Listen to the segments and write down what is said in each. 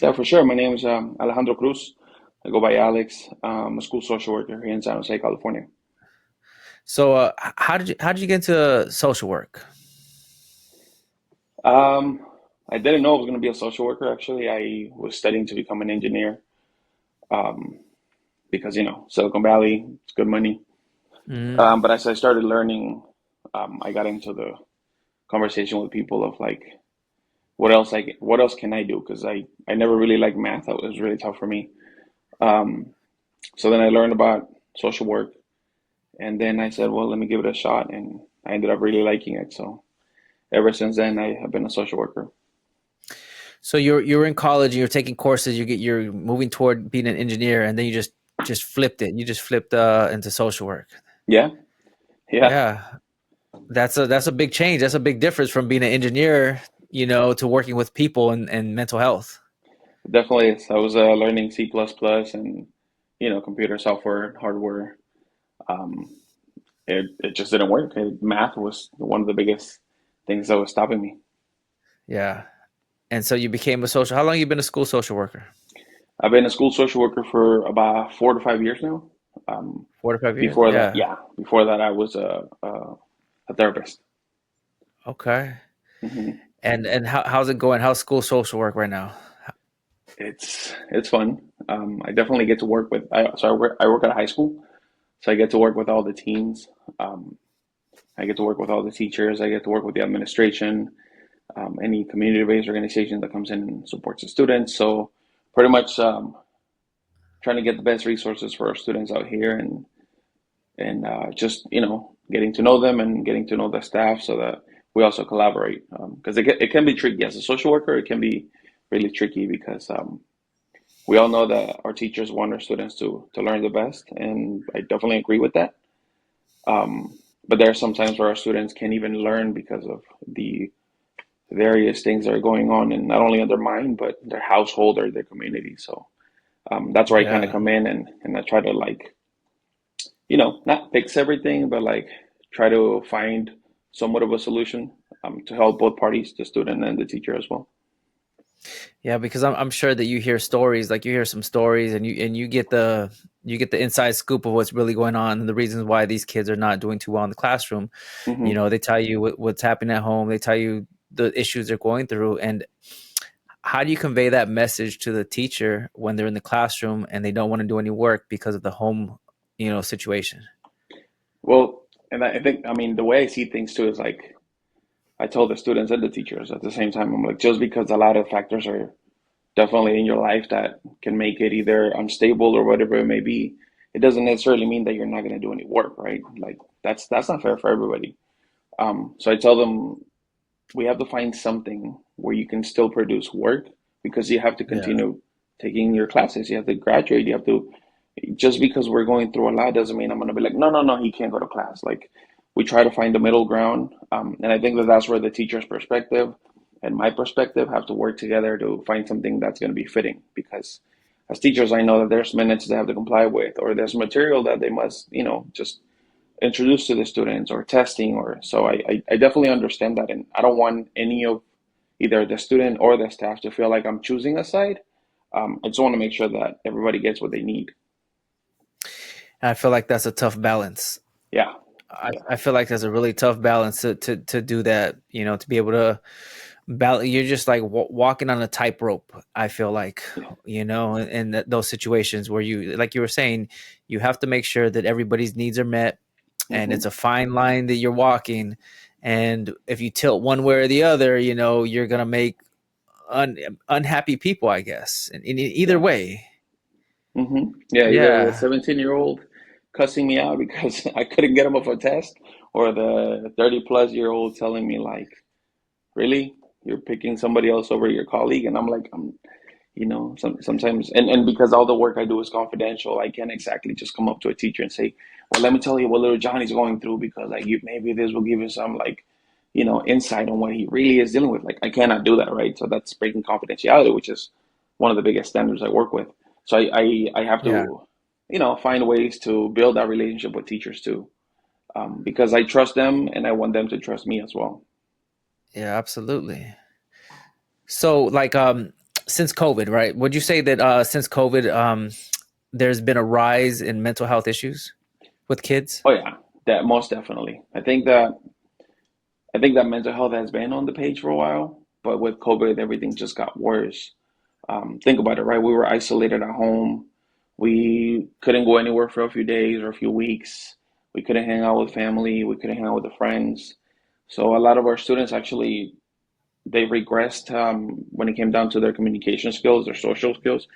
Yeah, for sure. My name is Alejandro Cruz. I go by Alex. I'm a school social worker here in San Jose, California. So, how did you get into social work? Um, I didn't know I was going to be a social worker. Actually, I was studying to become an engineer because Silicon Valley, it's good money. Mm, But as I started learning, I got into the conversation with people of like, what else can I do? Because I never really liked math. It was really tough for me. Um, so then I learned about social work, and then I said, well, let me give it a shot, and I ended up really liking it. So ever since then, I have been a social worker. so you're in college and you're taking courses. You're moving toward being an engineer, and then you just flipped it. You just flipped into social work. Yeah, yeah, Yeah, that's a big change. That's a big difference from being an engineer, to working with people and mental health. definitely. I was learning C++ and computer software and hardware. Um, it just didn't work. Math was one of the biggest things that was stopping me. Yeah, and so you became a social. How long you been a school social worker? I've been a school social worker for about 4 to 5 years now. Um, 4 to 5 years. before that, Yeah. yeah, before that, I was a therapist. Okay. hmm And how's it going? How's school social work right now? It's fun. I definitely get to work with. I work at a high school, so I get to work with all the teams. Um, I get to work with all the teachers. I get to work with the administration, any community-based organization that comes in and supports the students. So pretty much trying to get the best resources for our students out here, and just getting to know them and getting to know the staff so that we also collaborate. Because it can be tricky as a social worker. It can be really tricky because we all know that our teachers want our students to learn the best, and I definitely agree with that. Um, but there are some times where our students can't even learn because of the various things that are going on, and not only in their mind, but their household or their community. So that's where I kind of Yeah. come in and I try to like, not fix everything, but like try to find somewhat of a solution to help both parties, the student and the teacher as well. Yeah, because I'm sure that you hear stories, like you hear some stories and you get the inside scoop of what's really going on and the reasons why these kids are not doing too well in the classroom. hmm They tell you what's happening at home. They tell you the issues they're going through. And how do you convey that message to the teacher when they're in the classroom and they don't want to do any work because of the home, situation? Well, and I think, I mean, the way I see things too is like I tell the students and the teachers at the same time, I'm like, just because a lot of factors are definitely in your life that can make it either unstable or whatever it may be, it doesn't necessarily mean that you're not going to do any work, right? Like that's not fair for everybody. So I tell them we have to find something where you can still produce work because you have to Yeah. continue taking your classes. You have to graduate. You have to, just because we're going through a lot doesn't mean I'm going to be like, no, no, no, he can't go to class. Like we try to find the middle ground. And I think that that's where the teacher's perspective and my perspective have to work together to find something that's going to be fitting. Because as teachers, I know that there's minutes they have to comply with, or there's material that they must, just introduced to the students or testing or so I definitely understand that, and I don't want any of either the student or the staff to feel like I'm choosing a side. I just want to make sure that everybody gets what they need. And I feel like that's a tough balance. Yeah. Yeah. I feel like that's a really tough balance to do that, to be able to you're just like walking on a tightrope. I feel like, Yeah. in those situations where you, like you were saying, you have to make sure that everybody's needs are met, and it's a hmm fine line that you're walking. And if you tilt one way or the other, you're gonna make un, unhappy people, I guess. In either Yeah. way, Yeah. Either the yeah, 17-year-old cussing me out because I couldn't get him off a test, or the 30-plus-year-old telling me like, really, you're picking somebody else over your colleague, and I'm like, sometimes, and because all the work I do is confidential, I can't exactly just come up to a teacher and say, well, let me tell you what little Johnny's going through because like maybe this will give you some like, insight on what he really is dealing with. Like I cannot do that, right? So that's breaking confidentiality, which is one of the biggest standards I work with. So I have yeah, to, find ways to build that relationship with teachers too, because I trust them and I want them to trust me as well. yeah, absolutely. So like since COVID, right? Would you say that since COVID, there's been a rise in mental health issues with kids? Oh yeah, that most definitely. I think that mental health has been on the page for a while, but with COVID, everything just got worse. Think about it, right? We were isolated at home. We couldn't go anywhere for a few days or a few weeks. We couldn't hang out with family. We couldn't hang out with the friends. So a lot of our students actually they regressed when it came down to their communication skills, their social skills.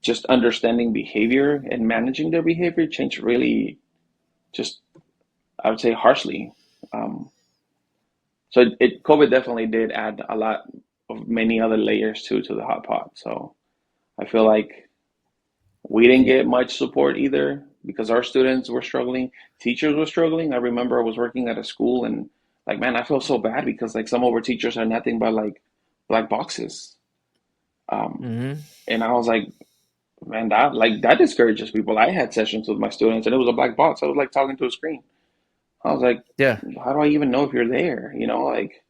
Just understanding behavior and managing their behavior changed really just I would say harshly. Um, so COVID definitely did add a lot of many other layers to the hot pot. So I feel like we didn't Yeah. get much support either because our students were struggling, teachers were struggling. I remember I was working at a school and like man, I feel so bad because like some of our teachers are nothing but like black boxes. Um, Hmm. and I was like, man, that discourages people. I had sessions with my students and it was a black box. I was like talking to a screen. I was like, Yeah. how do I even know if you're there? You know, like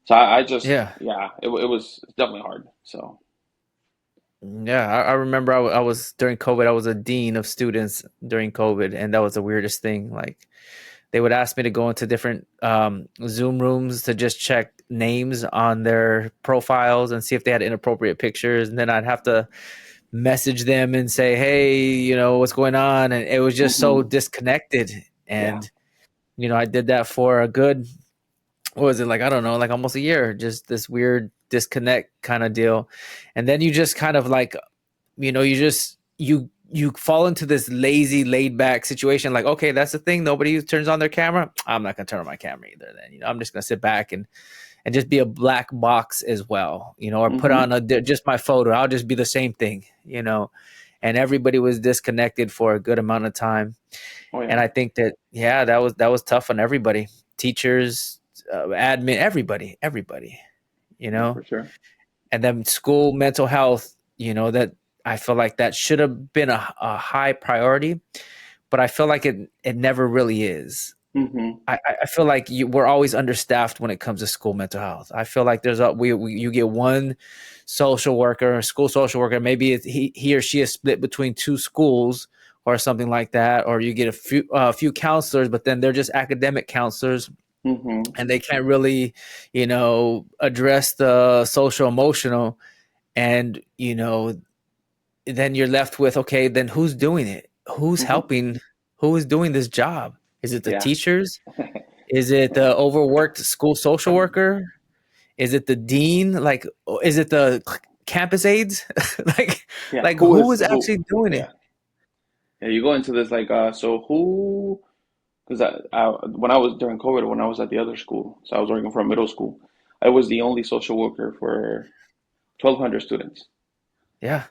so I just Yeah. yeah, it was definitely hard. So Yeah. I remember I was during COVID, I was a dean of students during COVID, and that was the weirdest thing. Like, they would ask me to go into different Zoom rooms to just check names on their profiles and see if they had inappropriate pictures. And then I'd have to message them and say, hey, what's going on? And it was just so hmm disconnected. yeah. And, I did that for a good, what was it, like, I don't know, like almost a year, just this weird disconnect kind of deal. And then you just kind of like, you fall into this lazy laid back situation, like, okay, that's the thing, nobody turns on their camera, I'm not gonna turn on my camera either, then I'm just gonna sit back and just be a black box as well, or put hmm on just my photo, I'll just be the same thing. And everybody was disconnected for a good amount of time. Oh And yeah. I think that, yeah, that was tough on everybody, teachers, admin, everybody, you Yeah, know for sure. and then school mental health, that I feel like that should have been a high priority, but I feel like it never really is. hmm I feel like we're always understaffed when it comes to school mental health. I feel like there's you get one social worker, school social worker, maybe he or she is split between two schools or something like that, or you get a few counselors, but then they're just academic counselors hmm and they can't really, address the social emotional. And then you're left with, okay, then who's doing it, who's hmm helping, who is doing this job? Is it the Yeah. teachers? Is it Yeah. the overworked school social worker? Is it the dean? Like, is it the campus aides? like Yeah. like Who who is is actually who? doing it? Yeah. Yeah. You go into this like so who? Because when I was during COVID, when I was at the other school, so I was working for a middle school, I was the only social worker for 1,200 students. Yeah.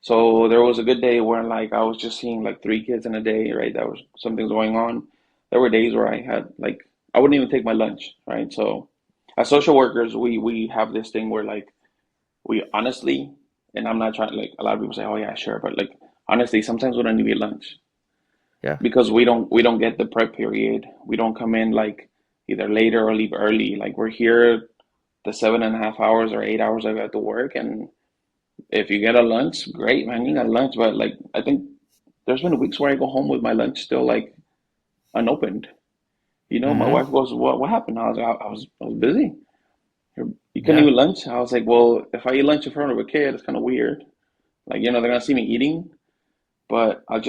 So there was a good day where like I was just seeing like three kids in a day, right? That was something's going on. There were days where I had like I wouldn't even take my lunch, right? So as social workers, we have this thing where like we honestly, and I'm not trying like a lot of people say, oh yeah, sure, but like honestly, sometimes we don't even eat lunch Yeah. because we don't get the prep period. We don't come in like either later or leave early. Like we're here the 7.5 hours or 8 hours I got to work, and if you get a lunch, great, man, you got a lunch. But like, I think there's been weeks where I go home with my lunch still like unopened. You know, my Hmm. wife goes, "What happened?" I was like, I was busy. You couldn't Yeah. eat lunch. I was like, "Well, if I eat lunch in front of a kid, it's kind of weird. Like, you know, they're gonna see me eating, but I'll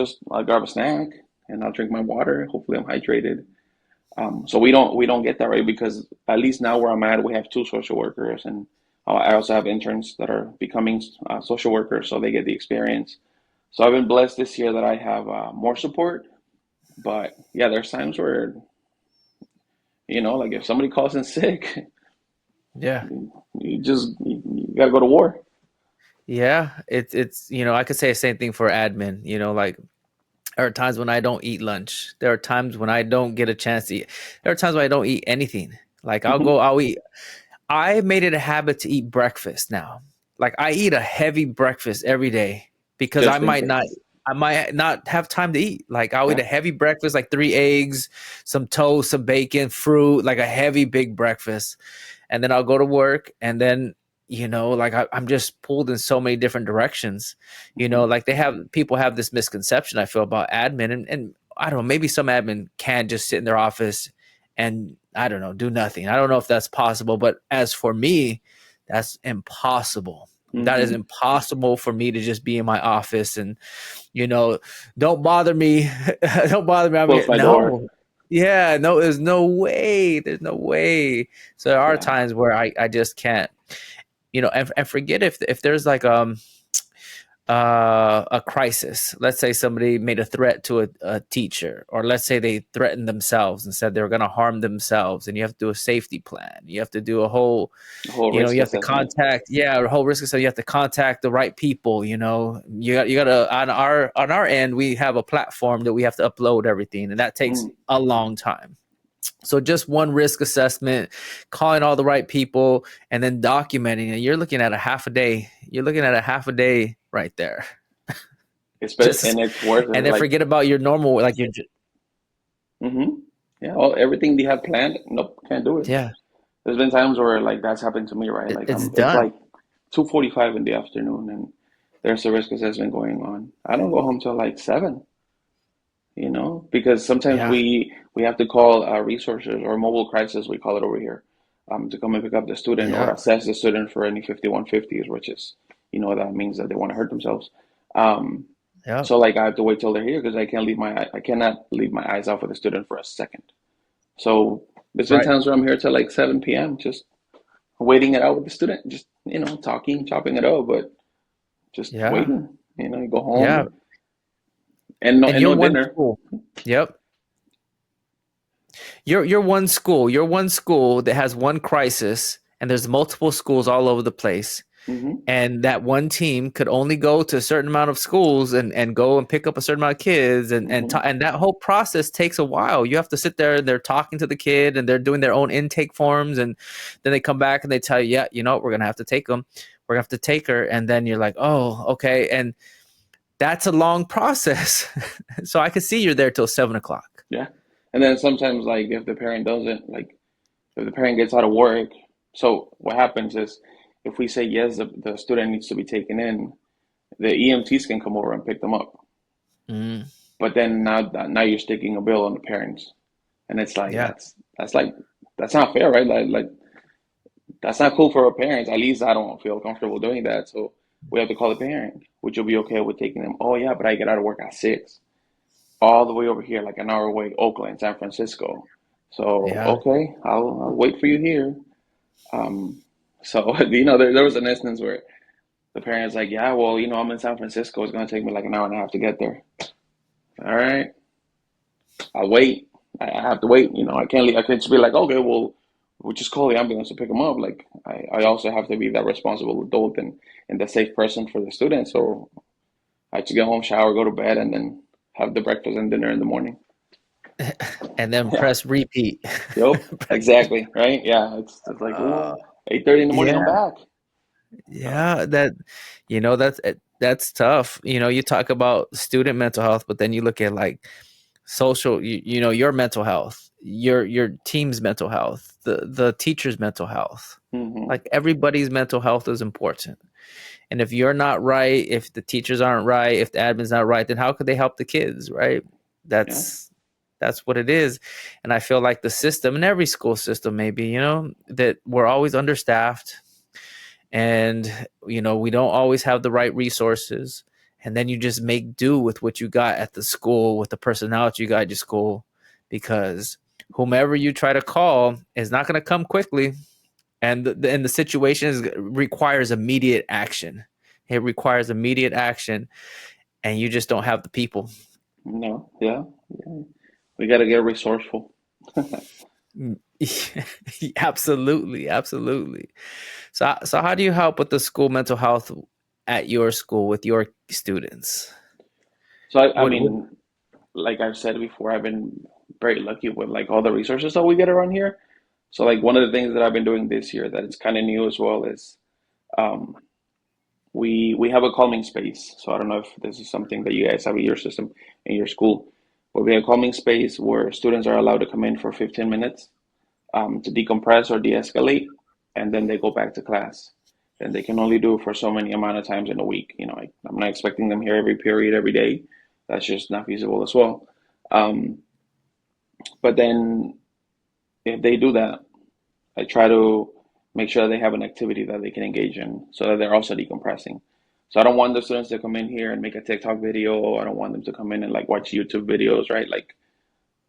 grab a snack and I'll drink my water. Hopefully, I'm hydrated." So we don't get that right because at least now where I'm at, we have two social workers, and I also have interns that are becoming social workers, so they get the experience. So I've been blessed this year that I have more support. But yeah, there's times where like if somebody calls in sick, Yeah. you gotta go to war. Yeah. It's I could say the same thing for admin. Like, there are times when I don't eat lunch. There are times when I don't get a chance to eat. There are times when I don't eat anything. Like, hmm I'll eat. I made it a habit to eat breakfast now. Like, I eat a heavy breakfast every day because Just in case. I might not have time to eat. Like, I'll eat Yeah. a heavy breakfast, like 3 eggs, some toast, some bacon, fruit, like a heavy big breakfast. And then I'll go to work, and then like I'm just pulled in so many different directions. Hmm. Like people have this misconception, I feel, about admin, and I don't know, maybe some admin can just sit in their office and, I don't know, do nothing. I don't know if that's possible, but as for me, that's impossible. That is Hmm. impossible for me to just be in my office and, you know, don't bother me. Don't bother me. I'm Close here. my door. No. Yeah, no, there's no way. There's no way. So there are Yeah. times where I just can't, and forget if there's like a crisis. Let's say somebody made a threat to a teacher, or let's say they threatened themselves and said they were going to harm themselves, and you have to do a safety plan. You have to do a whole, The whole risk you have to assessment. contact, yeah, a whole risk. So you have to contact the right people. You got to on our end, we have a platform that we have to upload everything, and that takes Mm. a long time. So just one risk assessment, calling all the right people, and then documenting it. You're looking at a half a day. You're looking at a half a day right there. Just And it's worth and it. then Like, forget about your normal, like your hmm, yeah, all everything they have planned, nope, can't do it. yeah. There's been times where like that's happened to me, right? Like It's it's done. like 2:45 in the afternoon, and there's a risk assessment going on. I don't go home till like 7, because sometimes Yeah. we have to call resources or mobile crisis, we call it over here, to come and pick up the student or Yeah. assess the student for any 5150s, which is, that means that they want to hurt themselves. Um, Yeah. so like I have to wait till they're here because I cannot leave my eyes off of the student for a second. So there's been Right. times where I'm here till like 7 p.m. just waiting it out with the student, just talking, chopping it up, but just Yeah. waiting. You go Yeah. home and And you're no one dinner. school. Yep. You're one school. You're one school that has one crisis, and there's multiple schools all over the place. Hmm. And that one team could only go to a certain amount of schools and go and pick up a certain amount of kids, Hmm. and that whole process takes a while. You have to sit there and they're talking to the kid and they're doing their own intake forms, and then they come back and they tell you, yeah, we're gonna have to take them, we're gonna have to take her, and then you're like, oh, okay, and that's a long process. So I could see you're there till 7 o'clock. Yeah. And then sometimes, like, if the parent doesn't, like, if the parent gets out of work, so what happens is if we say yes, the student needs to be taken in, the EMTs can come over and pick them up. Mm, But then now you're sticking a bill on the parents, and it's like yeah. that's not fair, right? Like that's not cool for our parents. At least I don't feel comfortable doing that. So we have to call the parent. Would you be okay with taking them? Oh yeah, but I get out of work at 6, all the way over here, like an hour away, Oakland, San Francisco. So Yeah. okay, I'll wait for you here. Um, so there was an instance where the parent's like, yeah, well, I'm in San Francisco. It's gonna take me like an hour and a half to get there. All right, I'll wait. I have to wait. I can't leave. I can't just be like, okay, well, we'll just call the ambulance to pick them up. Like I also have to be that responsible adult and the safe person for the student. So I just get home, shower, go to bed, and then have the breakfast and dinner in the morning. And then Yeah. press repeat. Yep. Press Exactly. Right. Yeah. It's like, uh, 8:30 in the morning, I'm yeah. back. So Yeah, that's tough. You talk about student mental health, but then you look at like social, your mental health, your team's mental health, the teacher's mental health. hmm, Like everybody's mental health is important. And if you're not right, if the teachers aren't right, if the admin's not right, then how could they help the kids, right? yeah. That's what it is. And I feel like the system, and every school system maybe, that we're always understaffed, and we don't always have the right resources, and then you just make do with what you got at the school, with the personality you got at your school, because whomever you try to call is not going to come quickly, and the situation requires immediate action. It requires immediate action, and you just don't have the people. No. Yeah. Yeah. We got to get resourceful. Absolutely, absolutely. So how do you help with the school mental health at your school with your students? So I What mean, like I've said before, I've been very lucky with like all the resources that we get around here. So like one of the things that I've been doing this year that is kind of new as well is um, we have a calming space. So I don't know if this is something that you guys have in your system in your school, but we have a calming space where students are allowed to come in for 15 minutes to decompress or de-escalate, and then they go back to class. and they can only do it for so many amount of times in a week. I'm not expecting them here every period, every day. That's just not feasible as well. Um, but then if they do that, I try to make sure they have an activity that they can engage in so that they're also decompressing. So I don't want the students to come in here and make a TikTok video. I don't want them to come in and like watch YouTube videos, right? Like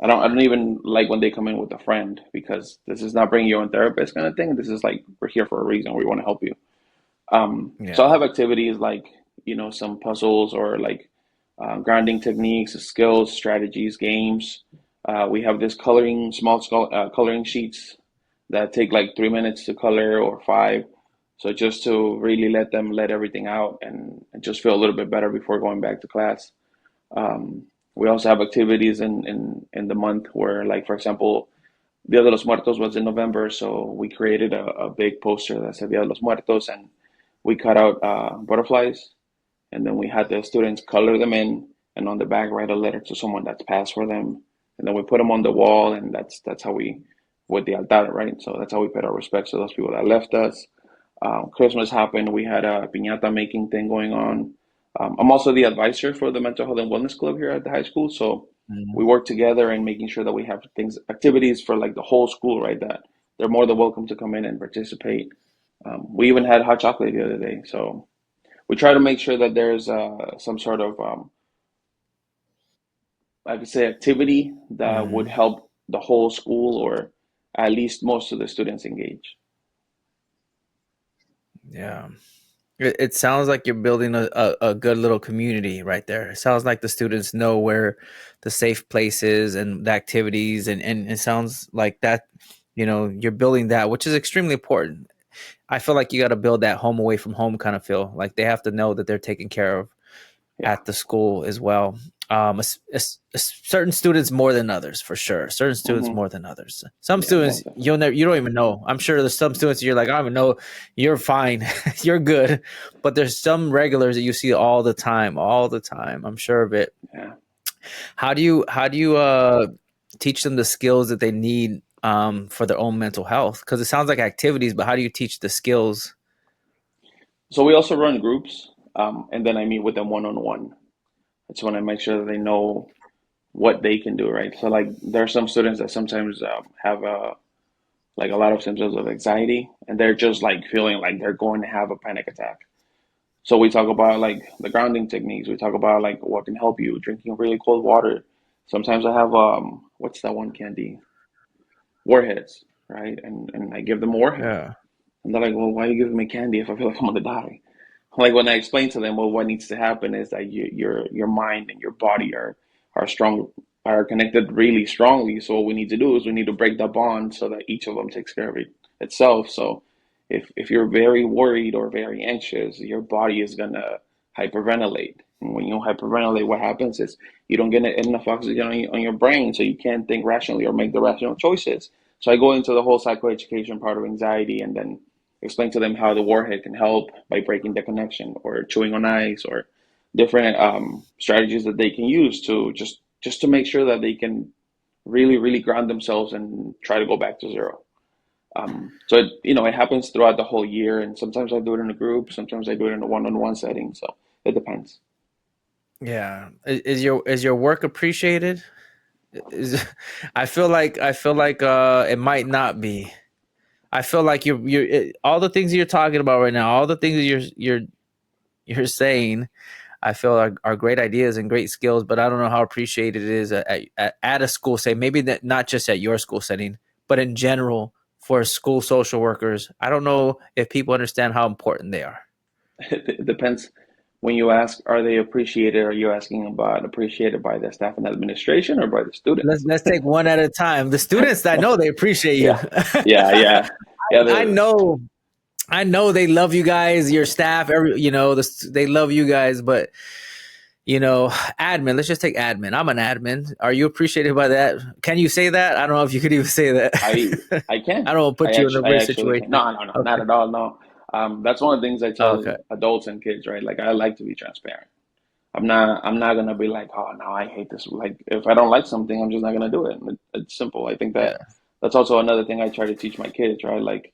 I don't even like when they come in with a friend because this is not bringing your own therapist kind of thing. This is like we're here for a reason. We want to help you. So I'll Yeah. have activities like, some puzzles or like grounding techniques, skills, strategies, games. We have this coloring sheets that take like 3 minutes to color or five. So just to really let them let everything out and just feel a little bit better before going back to class. Um, we also have activities in the month where, like, for example, Dia de los Muertos was in November, so we created a big poster that said Dia de los Muertos, and we cut out butterflies, and then we had the students color them in, and on the back write a letter to someone that's passed for them, and then we put them on the wall, and that's how we with the altar, right? So that's how we paid our respects to those people that left us. Christmas happened. We had a piñata making thing going on. I'm also the advisor for the Mental Health and Wellness Club here at the high school. So we Mhm. work together and making sure that we have activities for like the whole school, right? That they're more than welcome to come in and participate. We even had hot chocolate the other day. So we try to make sure that there's some sort of, I could say, activity that would Mhm. help the whole school or at least most of the students engage. Yeah. It sounds like you're building a good little community right there. It sounds like the students know where the safe place is and the activities, and it sounds like that, you're building that, which is extremely important. I feel like you got to build that home away from home kind of feel. Like they have to know that they're taken care of Yeah, at the school as well. Certain students more than others, for sure. Certain students hmm more than others. Some yeah, students most definitely. you don't even know. I'm sure there's some students you're like, I don't even know. You're fine, you're good. But there's some regulars that you see all the time, all the time. I'm sure of it. Yeah. How do you teach them the skills that they need for their own mental health? Because it sounds like activities, but how do you teach the skills? So we also run groups, and then I meet with them one on one. That's when I make sure that they know what they can do, right? So like there are some students that sometimes have like a lot of symptoms of anxiety, and they're just like feeling like they're going to have a panic attack. So we talk about like the grounding techniques. We talk about like what can help you, drinking really cold water. Sometimes I have what's that one candy? Warheads, right? And I give them a warhead. Yeah. And they're like, well, why are you giving me candy if I feel like I'm gonna die? Like when I explain to them, well, what needs to happen is that your mind and your body are strong, are connected really strongly. So what we need to do is we need to break that bond so that each of them takes care of itself. So if you're very worried or very anxious, your body is gonna hyperventilate. And when you hyperventilate, what happens is you don't get enough oxygen on your brain, so you can't think rationally or make the rational choices. So I go into the whole psychoeducation part of anxiety, and then explain to them how the warhead can help by breaking the connection or chewing on ice or different strategies that they can use to just to make sure that they can really ground themselves and try to go back to zero. So it happens throughout the whole year, and sometimes I do it in a group, sometimes I do it in a one-on-one setting. So it depends. Yeah. Is your work appreciated? Is I feel like it might not be. I feel like all the things you're talking about right now, all the things that you're saying, I feel are great ideas and great skills, but I don't know how appreciated it is at a school setting. Maybe not just at your school setting, but in general for school social workers. I don't know if people understand how important they are. It depends. When you ask, are they appreciated? Are you asking about appreciated by the staff and administration or by the Let's students? let's take one at a time. The students, I know they appreciate you. Yeah, yeah. Yeah, I the know I know they love you guys, your staff, they love you guys, but admin, let's just take admin. I'm an admin. Are you appreciated by that? Can you say that? I don't know if you could even say that. I I I can. don't want to put you in a I weird actually can. situation. No, not Okay. at all. No. That's one of the things I tell Okay. adults and kids, right? Like I like to be transparent. I'm not gonna be like, oh no, I hate this. Like if I don't like something, I'm just not gonna do it. It's simple. I think Yeah. that's also another thing I try to teach my kids, right? Like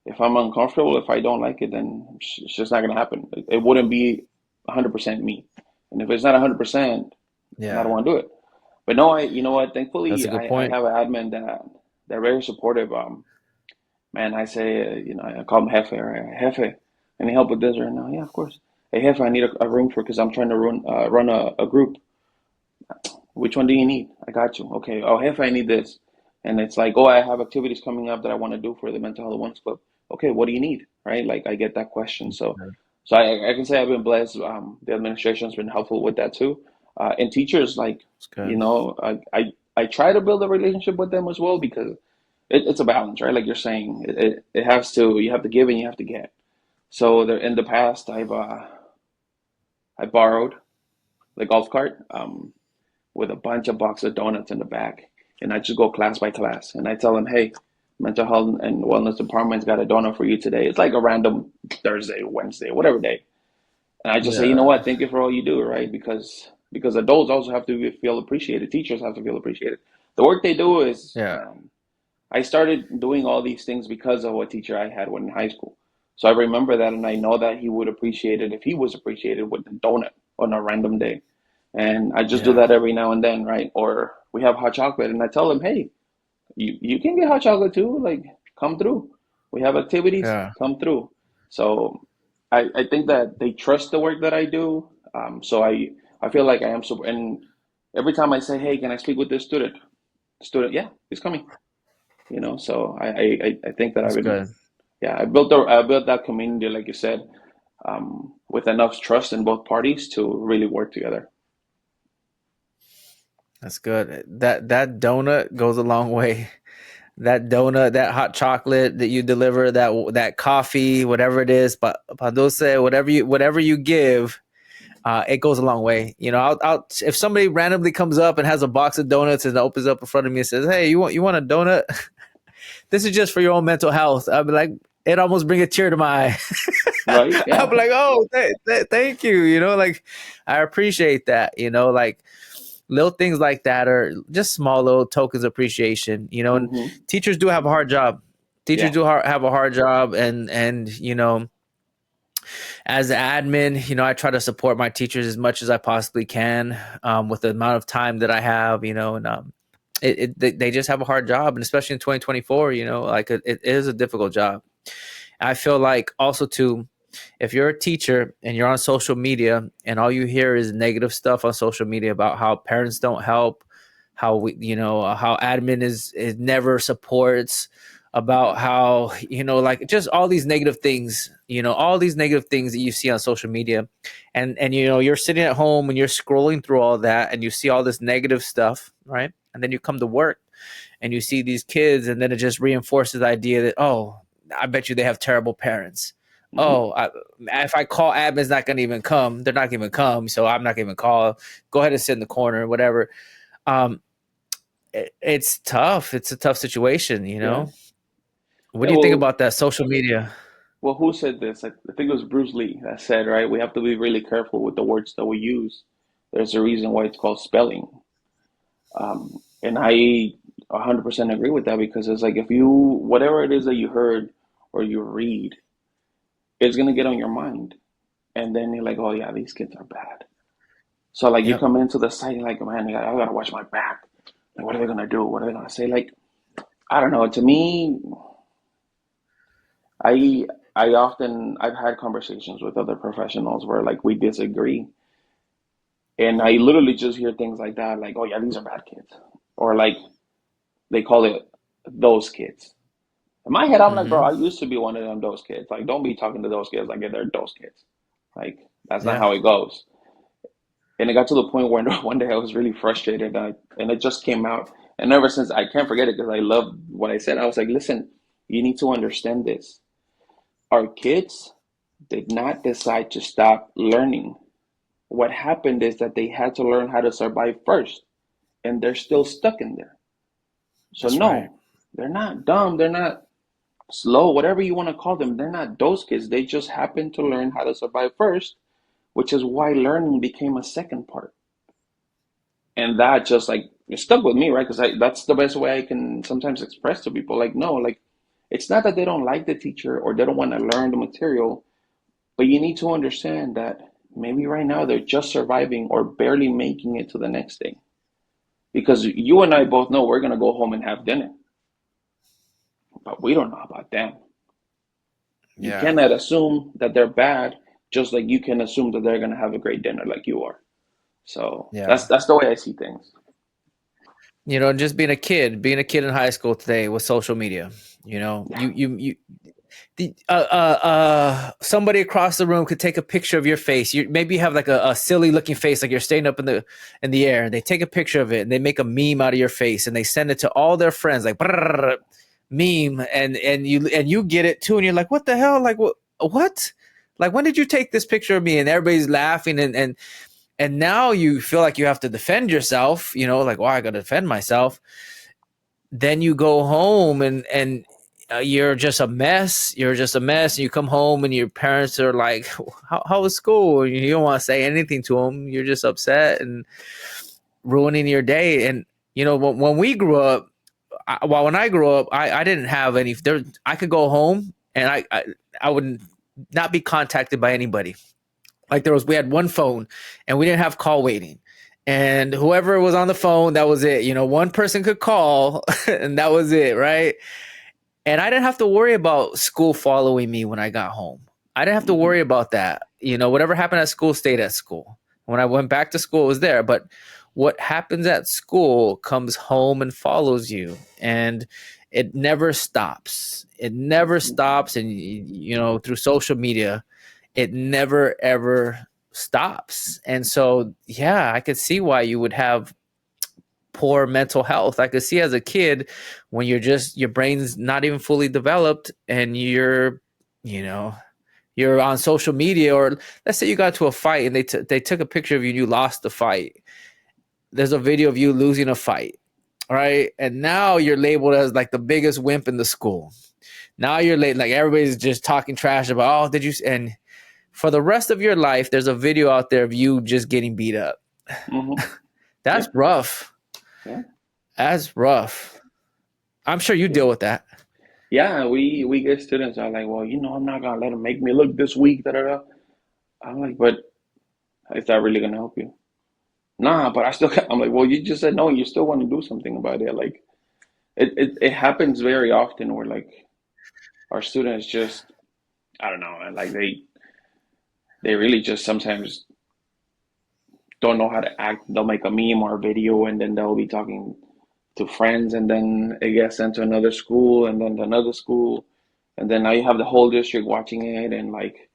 If I'm uncomfortable, if I don't like it, then it's just not gonna happen. It wouldn't be 100% me. And if it's not 100%, then I don't Yeah, want to do it. But no, you know what? that's Thankfully, a good I point. have an admin that they're very supportive. Man, I say, I call him Jefe, right? Jefe, any help with this right now? Yeah, of course. Hey, Jefe, I need a room for because I'm trying to run a group. Which one do you need? I got you. Okay. Oh, Jefe, I need this. And it's like, oh, I have activities coming up that I want to do for the Mental Health Awareness Club. Okay, what do you need? Right? Like I get that question. So I can say I've been blessed. The administration has been helpful with that too. And teachers, like, It's good. I try to build a relationship with them as well because it's a balance, right? Like you're saying, it has to, you have to give and you have to get. So there, in the past, I borrowed the golf cart. With a bunch of box of donuts in the back. And I just go class by class. And I tell them, hey, mental health and wellness department's got a donut for you today. It's like a random Thursday, Wednesday, whatever day. And I just say, you know Yeah, what? Thank you for all you do, right? Because adults also have to feel appreciated. Teachers have to feel appreciated. The work they do is, yeah, man, I started doing all these things because of a teacher I had when in high school. So I remember that, and I know that he would appreciate it if he was appreciated with the donut on a random day. And I just do yeah, that every now and then, right? Or we have hot chocolate, and I tell them, hey, you can get hot chocolate too. Like, come through. We have activities, yeah. come through. So I think that they trust the work that I do. So I feel like I am super. And every time I say, hey, can I speak with this student? Student, yeah, he's coming. So I think that I've That's been, good. yeah, I built that community, like you said, with enough trust in both parties to really work together. That's good. That donut goes a long way. That donut, that hot chocolate that you deliver, that coffee, whatever it is, but Dulce, whatever you give, it goes a long way. I'll if somebody randomly comes up and has a box of donuts and opens up in front of me and says, "Hey, you want a donut? This is just for your own mental health." I'll be like, it almost bring a tear to my eye. Right? I'll Yeah. be like, "Oh, thank you." Like I appreciate that. Like little things like that are just small little tokens of appreciation. And Hmm. teachers do have a hard job. Teachers Yeah. do have a hard job, and as an admin, I try to support my teachers as much as I possibly can, with the amount of time that I have, and they just have a hard job, and especially in 2024, like it is a difficult job. I feel like also too, if you're a teacher and you're on social media and all you hear is negative stuff on social media about how parents don't help, how how admin is never supports, about Yeah. how like just all these negative things, all these negative things that you see on social media, and you're sitting at home and you're scrolling through all that and you see all this negative stuff, right? And then you come to work and you see these kids, and then it just reinforces the idea that, oh, I bet you they have terrible parents. Hmm. Oh, if I call admin's not going to even come. They're not going to even come, so I'm not going to even call. Go ahead and sit in the corner, whatever. Um, it's tough. It's a tough situation. Yeah. What Yeah. do you think Well, about that social media? who said this? I think it was Bruce Lee that said, right? We have to be really careful with the words that we use. There's a reason why it's called spelling. And I 100% agree with that because it's like if you, whatever it is that you heard or you read, it's going to get on your mind. And then you're like, oh, yeah, these kids are bad. So, like, you Yep. come into the site, you're like, man, I got to watch my back. Like, what are they going to do? What are they going to say? Like, I don't know. To me, I I've had conversations with other professionals where like we disagree, and I literally just hear things like that, like, "Oh yeah, these are bad kids," or like they call it those kids. In my head, I'm like, bro, Mm-hmm. I used to be one of them those kids. Like, don't be talking to those kids like they're those kids. Like, that's not Yeah. how it goes. And it got to the point where one day I was really frustrated, and it just came out. And ever since, I can't forget it because I love what I said. I was like, listen, you need to understand this. Our kids did not decide to stop learning. What happened is that they had to learn how to survive first, and they're still stuck in there. So, That's right. no, they're not dumb. They're not slow, whatever you want to call them. They're not those kids. They just happen to learn how to survive first, which is why learning became a second part. And that just like it stuck with me, right? Because that's the best way I can sometimes express to people. Like, no, like It's not that they don't like the teacher or they don't want to learn the material, but you need to understand that maybe right now they're just surviving or barely making it to the next day. Because you and I both know we're going to go home and have dinner, but we don't know about them. You Yeah. cannot assume that they're bad, just like you can assume that they're going to have a great dinner like you are. So Yeah. that's the way I see things. You know, just being a kid in high school today with social media, you know, Yeah. somebody across the room could take a picture of your face. You maybe you have like a silly looking face, like you're staying up in the air. They take a picture of it and they make a meme out of your face and they send it to all their friends, like meme, and you get it too, and you're like, what the hell? Like what? Like when did you take this picture of me? And everybody's laughing and now you feel like you have to defend yourself. You know, like, well, I got to defend myself. Then you go home and you're just a mess. You're just a mess. And you come home and your parents are like, how was school? And you don't want to say anything to them. You're just upset and ruining your day. And, you know, when we grew up, when I grew up, I didn't have any, there, I could go home and I would not be contacted by anybody. Like we had one phone and we didn't have call waiting. And whoever was on the phone, that was it. You know, one person could call and that was it, right? And I didn't have to worry about school following me when I got home. I didn't have to Hmm. worry about that. You know, whatever happened at school stayed at school. When I went back to school, it was there. But what happens at school comes home and follows you. And it never stops. It never stops. And, you know, through social media, it never, ever stops. And so, yeah, I could see why you would have poor mental health. I could see as a kid when you're just your brain's not even fully developed and you know, you're on social media, or let's say you got to a fight and they took a picture of you and you lost the fight. There's a video of you losing a fight, right? And now you're labeled as like the biggest wimp in the school. Now you're late, like everybody's just talking trash about, oh, did you? And for the rest of your life, there's a video out there of you just getting beat up. Hmm. That's Yeah. rough. Yeah. That's rough. I'm sure you Yeah. deal with that. Yeah. We get students are like, well, I'm not gonna let them make me look this week. Da, da, da. I'm like, but is that really gonna help you? Nah, but I still. I'm like, well, you just said no. You still want to do something about it. Like it happens very often where like our students just I don't know, like they really just sometimes don't know how to act. They'll make a meme or a video and then they'll be talking to friends and then it gets sent to another school and then to another school and then now you have the whole district watching it and like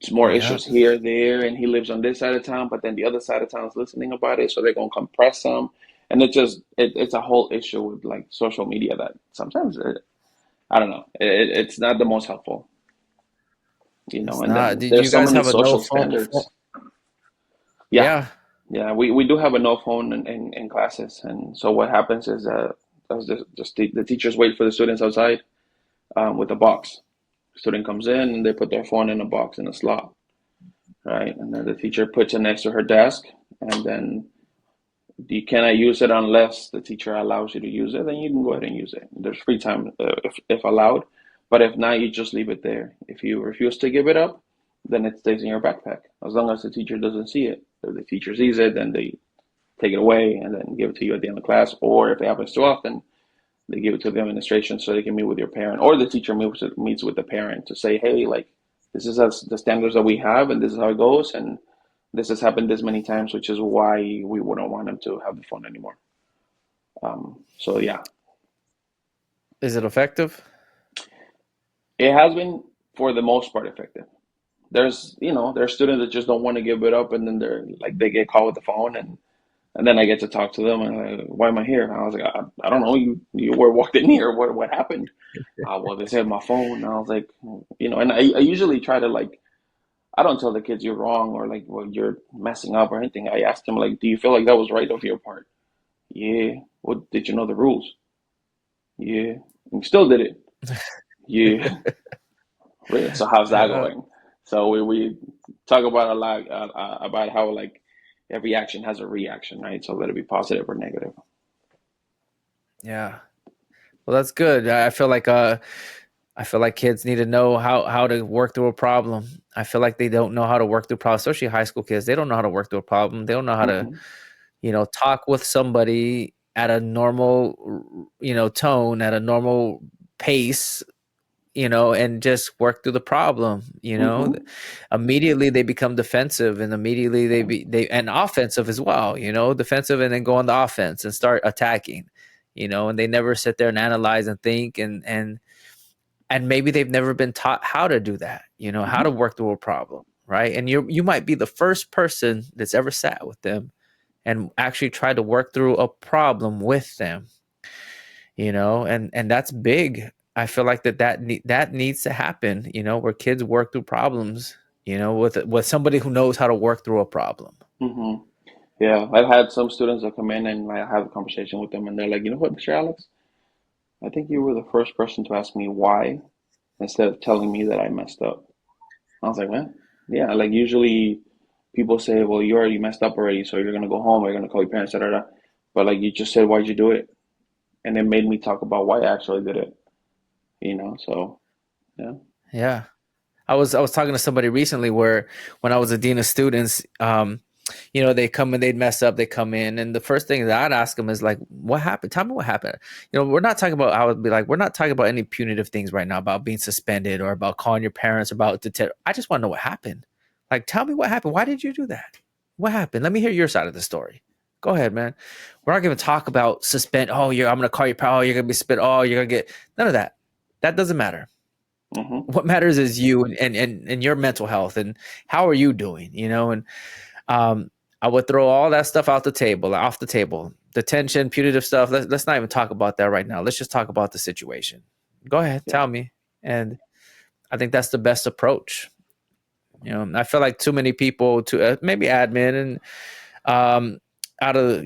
it's more Yeah. issues here, there, and he lives on this side of town, but then the other side of town is listening about it, so they're gonna compress him. And it's a whole issue with like social media that sometimes I don't know. It's not the most helpful, It's and not. then Did you there's so guys many have a no social phone? standards. Yeah, Yeah. yeah, we do have a no phone in classes, and so what happens is as the teachers wait for the students outside with a box. Student comes in and they put their phone in a box in a slot, right? And then the teacher puts it next to her desk, and then you cannot use it unless the teacher allows you to use it. Then you can go ahead and use it. There's free time if allowed, but if not, you just leave it there. If you refuse to give it up, then it stays in your backpack as long as the teacher doesn't see it. If the teacher sees it, then they take it away and then give it to you at the end of class. Or if it happens too often, they give it to the administration so they can meet with your parent, or the teacher meets with the parent to say, hey, like this is the standards that we have, and this is how it goes, and this has happened this many times, which is why we wouldn't want them to have the phone anymore. So yeah, Is it effective? it has been for the most part effective. There's students that just don't want to give it up, and then they're like they get called with the phone, and then I get to talk to them, and like, why am I here? And I was like, I don't know, you were walked in here. What happened? Well, they said my phone. And I was like, and I usually try to like I don't tell the kids you're wrong or like well you're messing up or anything. I ask them like, do you feel like that was right of your part? Yeah. Well, did you know the rules? Yeah. And you still did it. Yeah. Really? So how's that Yeah. going? So we talk about a lot about how like every action has a reaction, right? So let it be positive or negative. Yeah. Well, that's good. I feel like kids need to know how to work through a problem. I feel like they don't know how to work through problems, especially high school kids. They don't know how to work through a problem. They don't know how to, Hmm. talk with somebody at a normal, tone, at a normal pace, and just work through the problem. Hmm. Immediately they become defensive, and immediately Yeah. they and offensive as well. Defensive, and then go on the offense and start attacking. And they never sit there and analyze and think, and maybe they've never been taught how to do that. How to Hmm. work through a problem, right? And you might be the first person that's ever sat with them and actually tried to work through a problem with them. And that's big. I feel like that needs to happen, where kids work through problems, with somebody who knows how to work through a problem. Hmm. Yeah, I've had some students that come in and I have a conversation with them, and they're like, you know what, Mr. Alex, I think you were the first person to ask me why instead of telling me that I messed up. I was like, what? Yeah, like usually people say, well, you already messed up already, so you're gonna go home or you're gonna call your parents, da da da. But like you just said, why'd you do it? And it made me talk about why I actually did it, So yeah. Yeah. I was talking to somebody recently where when I was a dean of students, they come in, they'd mess up, they come in, and the first thing that I'd ask them is like, "What happened? Tell me what happened." We're not talking about. I would be like, "We're not talking about any punitive things right now about being suspended or about calling your parents about I just want to know what happened. Like, tell me what happened. Why did you do that? What happened? Let me hear your side of the story. Go ahead, man. We're not going to talk about suspend. Oh, I'm going to call your parents. Oh, you're going to be spit. Oh, you're going to get none of that. That doesn't matter. Mm-hmm. What matters is you and your mental health and how are you doing, and um I would throw all that stuff off the table. The tension, punitive stuff, let's not even talk about that right now. Let's just talk about the situation. Go ahead, Yeah. tell me. And I think that's the best approach. I feel like too many people, to maybe admin and um out of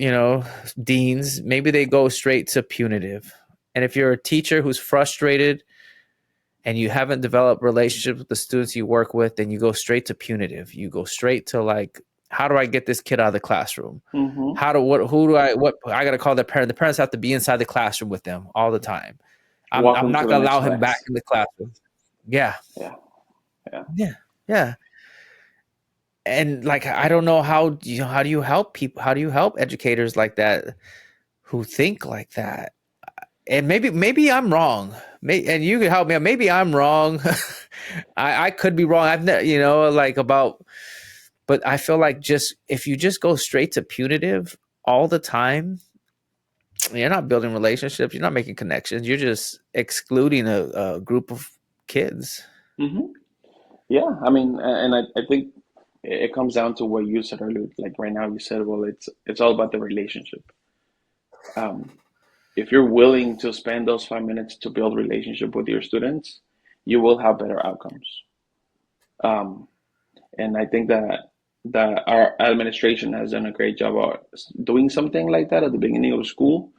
deans, maybe they go straight to punitive. And if you're a teacher who's frustrated and you haven't developed relationships with the students you work with, then you go straight to punitive. You go straight to like, how do I get this kid out of the classroom? Mm-hmm. What I got to call the parent. The parents have to be inside the classroom with them all the time. Walk I'm them to not the going to next allow him back class. in the classroom. Yeah. Yeah. Yeah. Yeah. Yeah. And like, I don't know how do you help people? How do you help educators like that who think like that? And maybe I'm wrong. And you can help me. Maybe I'm wrong. I could be wrong. I've never, like about, but I feel like just if you just go straight to punitive all the time, you're not building relationships. You're not making connections. You're just excluding a group of kids. Mm-hmm. Yeah. I mean, and I think it comes down to what you said earlier. Like right now, you said, well, it's all about the relationship. Um, if you're willing to spend those 5 minutes to build relationship with your students, you will have better outcomes. Um, and I think that our administration has done a great job of doing something like that at the beginning of the school,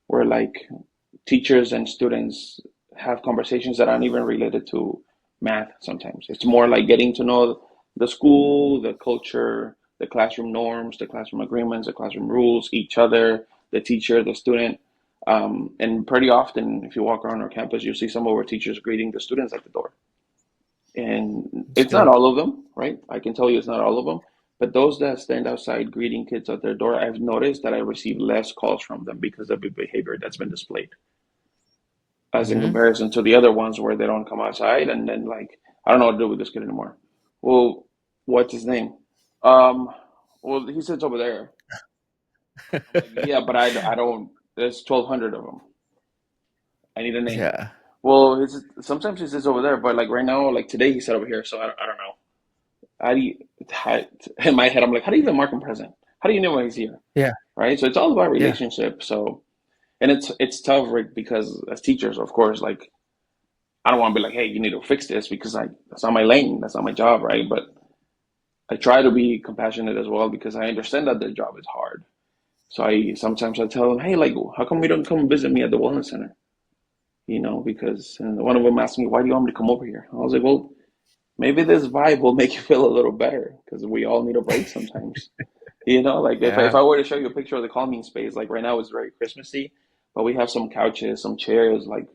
where like teachers and students have conversations that aren't even related to math sometimes. It's more like getting to know the school, the culture, the classroom norms, the classroom agreements, the classroom rules, each other, the teacher, the student. And pretty often, if you walk around our campus, you'll see some of our teachers greeting the students at the door. And It's it's not good. all of them, right? I can tell you it's not all of them. But those that stand outside greeting kids at their door, I've noticed that I receive less calls from them because of the behavior that's been displayed, as in Hmm. comparison to the other ones where they don't come outside and then like, I don't know what to do with this kid anymore. Well, what's his name? Um, well, he sits over there. I'm like, yeah, but I don't. There's 1,200 of them. I need a name. Yeah. Well, sometimes he sits over there, but like right now, like today, he sat over here. So I don't know. How do you? How, in my head, I'm like, how do you even mark him present? How do you know when he's here? Yeah. Right. So it's all about Yeah. relationship. So and it's tough, Rick, because as teachers, of course, like I don't want to be like, hey, you need to fix this because that's not my lane, that's not my job, right? But I try to be compassionate as well because I understand that their job is hard. So I sometimes I tell them, hey, like, how come we don't come visit me at the wellness center? Because and one of them asked me, why do you want me to come over here? I was like, well, maybe this vibe will make you feel a little better because we all need a break sometimes. Like if Yeah. I were to show you a picture of the calming space, like right now it's very Christmassy, but we have some couches, some chairs, like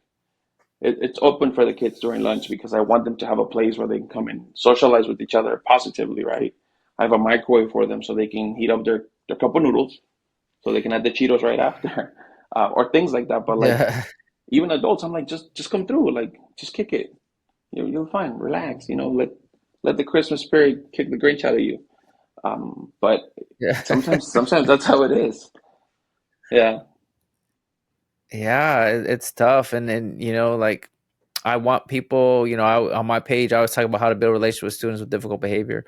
it's open for the kids during lunch because I want them to have a place where they can come and socialize with each other positively, right? I have a microwave for them so they can heat up their cup of noodles so they can have the Cheetos right after, or things like that. But like Yeah. even adults, I'm like, just come through, like just kick it. You'll fine, relax. Let the Christmas spirit kick the Grinch out of you. But Yeah. sometimes that's how it is. Yeah, Yeah, it's tough. And like I want people, on my page, I was talking about how to build relationships with students with difficult behavior.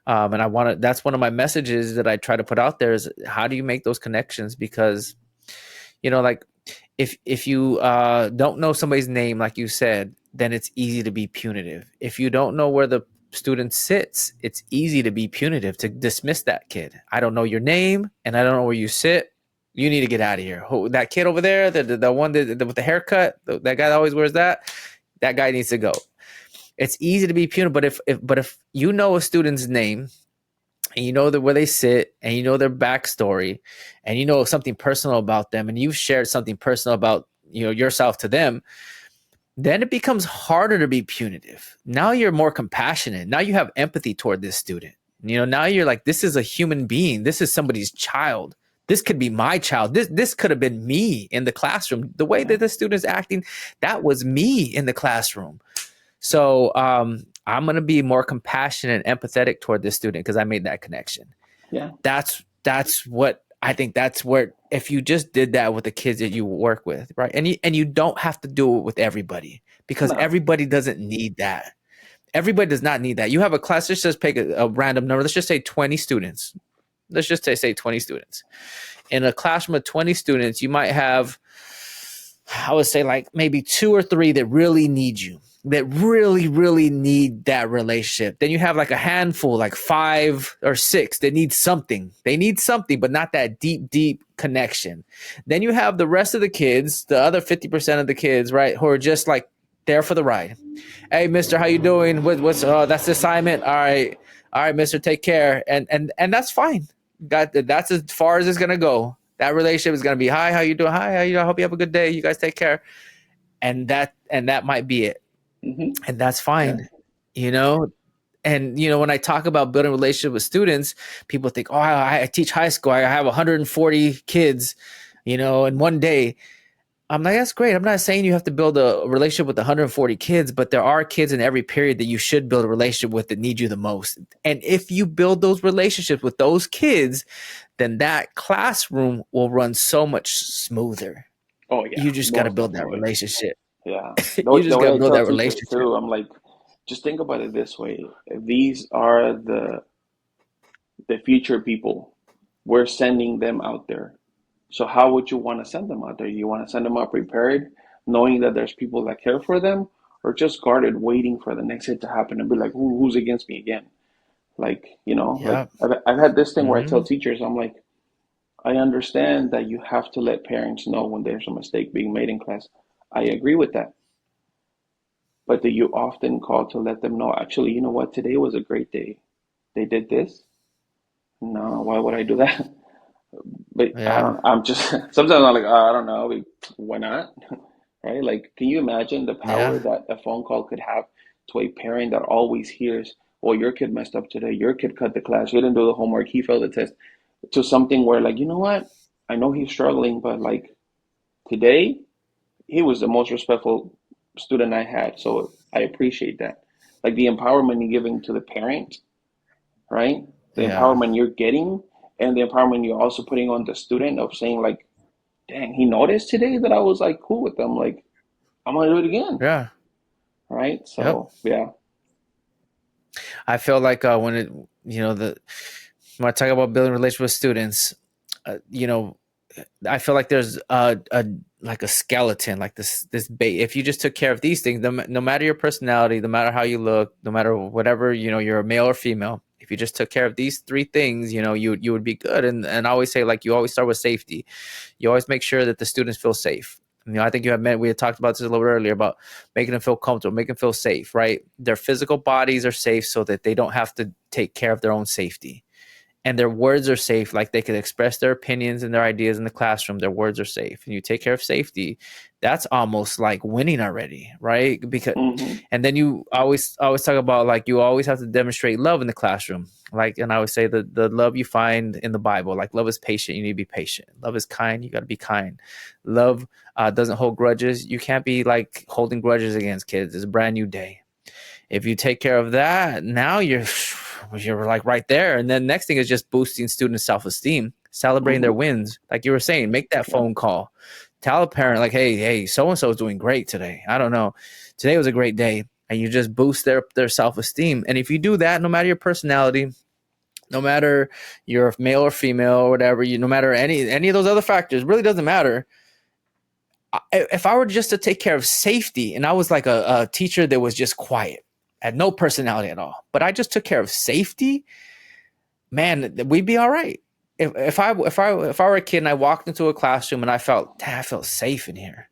And I want to, that's one of my messages that I try to put out there is how do you make those connections? Because, like if you don't know somebody's name, like you said, then it's easy to be punitive. If you don't know where the student sits, it's easy to be punitive, to dismiss that kid. I don't know your name and I don't know where you sit. You need to get out of here. That kid over there, the one with the haircut, that guy that always wears that guy needs to go. It's easy to be punitive, but if you know a student's name and you know where they sit and you know their backstory and you know something personal about them and you've shared something personal about yourself to them, then it becomes harder to be punitive. Now you're more compassionate. Now you have empathy toward this student. Now you're like, this is a human being. This is somebody's child. This could be my child. This could have been me in the classroom. The way yeah, that the student's acting, that was me in the classroom. So I'm going to be more compassionate and empathetic toward this student because I made that connection. yeah. That's what I think. That's where, if you just did that with the kids that you work with, right? And you don't have to do it with everybody, because No, everybody doesn't need that. Everybody does not need that. You have a class. Let's just pick a random number. Let's just say 20 students. Let's just say 20 students. In a classroom of 20 students, you might have, I would say, like maybe two or three that really need you, that really, really need that relationship. Then you have like a handful, like five or six that need something. They need something, but not that deep, deep connection. Then you have the rest of the kids, the other 50% of the kids, right, who are just like there for the ride. Hey, mister, how you doing? What's that's the assignment. All right, mister, take care. And that's fine. That's as far as it's gonna go. That relationship is gonna be, hi, how you doing? Hi, how you doing? I hope you have a good day. You guys take care. And that might be it. hmm And that's yeah, fine. You know, and when I talk about building relationship with students, people think, oh, I teach high school. I have 140 kids, in one day. I'm like, that's great. I'm not saying you have to build a relationship with 140 kids, but there are kids in every period that you should build a relationship with that need you the most. And if you build those relationships with those kids, then that classroom will run so much smoother. oh yeah, You just got to most build that definitely. relationship. Yeah, You the just got way to I build tell that teachers relationship. too, I'm like, just think about it this way: these are the future people. We're sending them out there. So how would you want to send them out there? You want to send them out prepared, knowing that there's people that care for them, or just guarded, waiting for the next hit to happen and be like, who's against me again? Like, like Yeah. I've had this thing where I tell Hmm. teachers, I'm like, I understand that you have to let parents know when there's a mistake being made in class. I agree with that. But do you often call to let them know, actually, you know what, today was a great day. They did this? No, why would I do that? But I Yeah. don't, I'm just, sometimes I'm like, I don't know, like, why not? Right? Like, can you imagine the power Yeah. that a phone call could have to a parent that always hears, well, your kid messed up today, your kid cut the class, he didn't do the homework, he failed the test, to something where, like, you know what? I know he's struggling, but like today, he was the most respectful student I had. So I appreciate that. Like the empowerment you're giving to the parent, right? The Yeah. empowerment you're getting and the empowerment you're also putting on the student of saying like, dang, he noticed today that I was like cool with them. Like, I'm gonna do it again. Yeah. Right. Yep. So yeah. I feel like when the when I talk about building relationships with students, I feel like there's a like a skeleton, like this bait. If you just took care of these things, no matter your personality, no matter how you look, no matter whatever, you're a male or female. If you just took care of these three things, you would be good. And I always say, like, you always start with safety. You always make sure that the students feel safe. I think we had talked about this a little bit earlier about making them feel comfortable, making them feel safe, right? Their physical bodies are safe so that they don't have to take care of their own safety. and their words are safe, like they can express their opinions and their ideas in the classroom, their words are safe, and you take care of safety, that's almost like winning already, right? Because, Mm-hmm. and then you always talk about, like, you always have to demonstrate love in the classroom, like, and I always say the love you find in the Bible, like, love is patient, you need to be patient. Love is kind, you got to be kind. Love doesn't hold grudges, you can't be like holding grudges against kids. It's a brand new day. If you take care of that, now you're like right there. And then next thing is just boosting student self-esteem, celebrating their Mm-hmm. wins. Like you were saying, make that Yeah. phone call. Tell a parent, like, hey, so and so is doing great today. I don't know. Today was a great day. And you just boost their self-esteem. And if you do that, no matter your personality, no matter you're male or female or whatever, no matter any of those other factors, really doesn't matter. If I were just to take care of safety, and I was like a teacher that was just quiet, had no personality at all, but I just took care of safety, man, we'd be all right. If I were a kid and I walked into a classroom and I felt safe in here,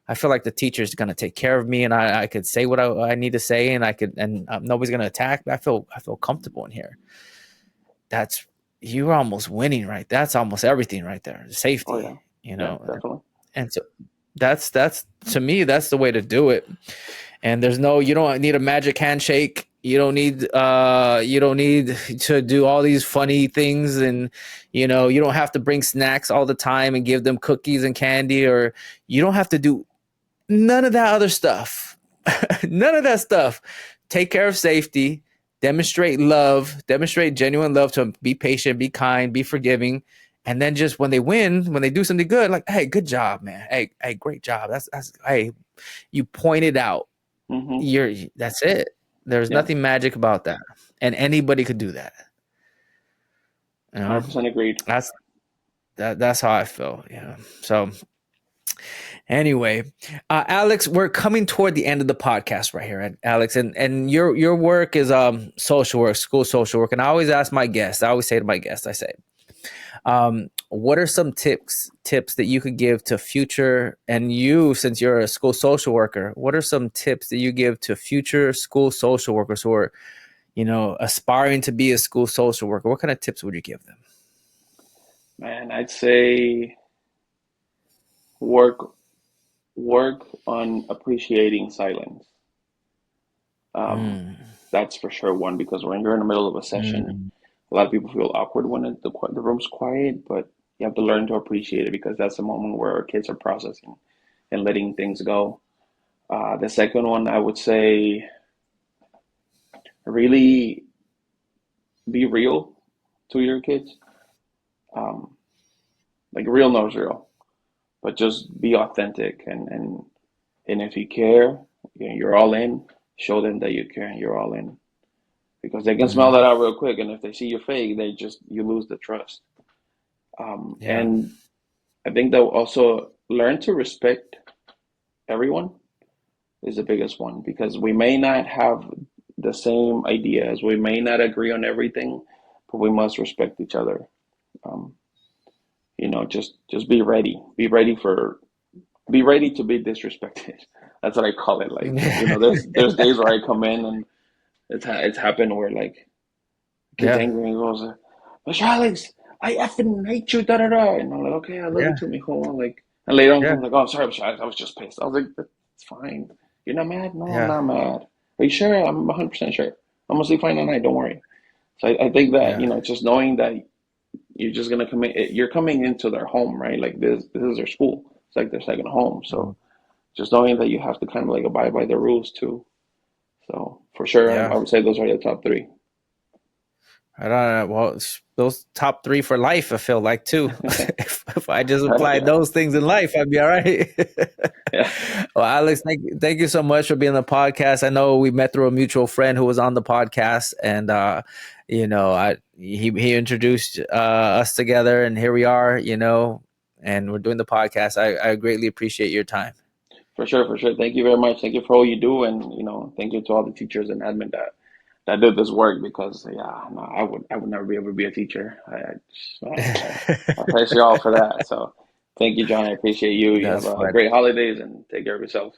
I feel like the teacher's gonna take care of me, and I could say what I need to say, and nobody's gonna attack me. I feel comfortable in here. That's You're almost winning, right? That's almost everything right there. Oh Safety, yeah. you Yeah, know. definitely. And so that's to me, that's the way to do it. And you don't need a magic handshake. You don't need to do all these funny things, and you don't have to bring snacks all the time and give them cookies and candy, or you don't have to do none of that other stuff. None of that stuff. Take care of safety, demonstrate love, demonstrate genuine love, to be patient, be kind, be forgiving. And then just when they win, when they do something good, like, hey, good job, man. Hey, great job. Hey, you pointed out. Mm-hmm. That's it. There's Yeah. nothing magic about that. And anybody could do that. You know, 100% agreed. that's that's how I feel. Yeah. So anyway, Alex, we're coming toward the end of the podcast right here, Alex, and your work is social work, school social work, and I always ask my guests. I always say to my guests, I say, what are some tips that you could give to future, and you, since you're a school social worker, what are some tips that you give to future school social workers who are, aspiring to be a school social worker? What kind of tips would you give them? Man, I'd say work work on appreciating silence. Um, Mm, that's for sure one, because when you're in the middle of a session, mm, a lot of people feel awkward when the room's quiet, but you have to learn to appreciate it, because that's the moment where our kids are processing and letting things go. The second one, I would say, really be real to your kids. Um, like real knows real, but just be authentic, and if you care, you're all in. Show them that you care and you're all in, because they can smell mm. that out real quick. And if they see you fake, you lose the trust. Yeah. And I think that also learn to respect everyone is the biggest one, because we may not have the same ideas, we may not agree on everything, but we must respect each other. Um, just be ready to be disrespected. That's what I call it. Like, there's days where I come in and it's happened where, like, kid's Yeah. angry and goes, Mr. Alex, I effing hate you, da da da. And I'm like, okay, I love you Yeah. too, mijo. I'm like, and later on Yeah. comes like, oh, sorry, Mr. Alex, I was just pissed. I was like, that's fine. You're not mad? No, I'm Yeah. not mad. Are you sure? I'm 100% sure. I'm gonna sleep fine tonight. Don't worry. So I think that, Yeah. just knowing that you're just gonna come in, you're coming into their home, right? Like, this is their school. It's like their second home. Mhm. So just knowing that you have to kind of like abide by the rules too. So for sure, I Yeah. would say those are the top three. I don't know. Well, those top three for life, I feel like too. if I just applied Yeah, those things in life, I'd be all right. yeah, Well, Alex, thank you so much for being on the podcast. I know we met through a mutual friend who was on the podcast, and he introduced us together, and here we are. And we're doing the podcast. I greatly appreciate your time. for sure, for sure. Thank you very much. Thank you for all you do, and thank you to all the teachers and admin that did this work, because yeah, no, I would never be able to be a teacher. I praise you all for that. So thank you, John. I appreciate you. You have That's a fun. great holidays, and take care of yourself.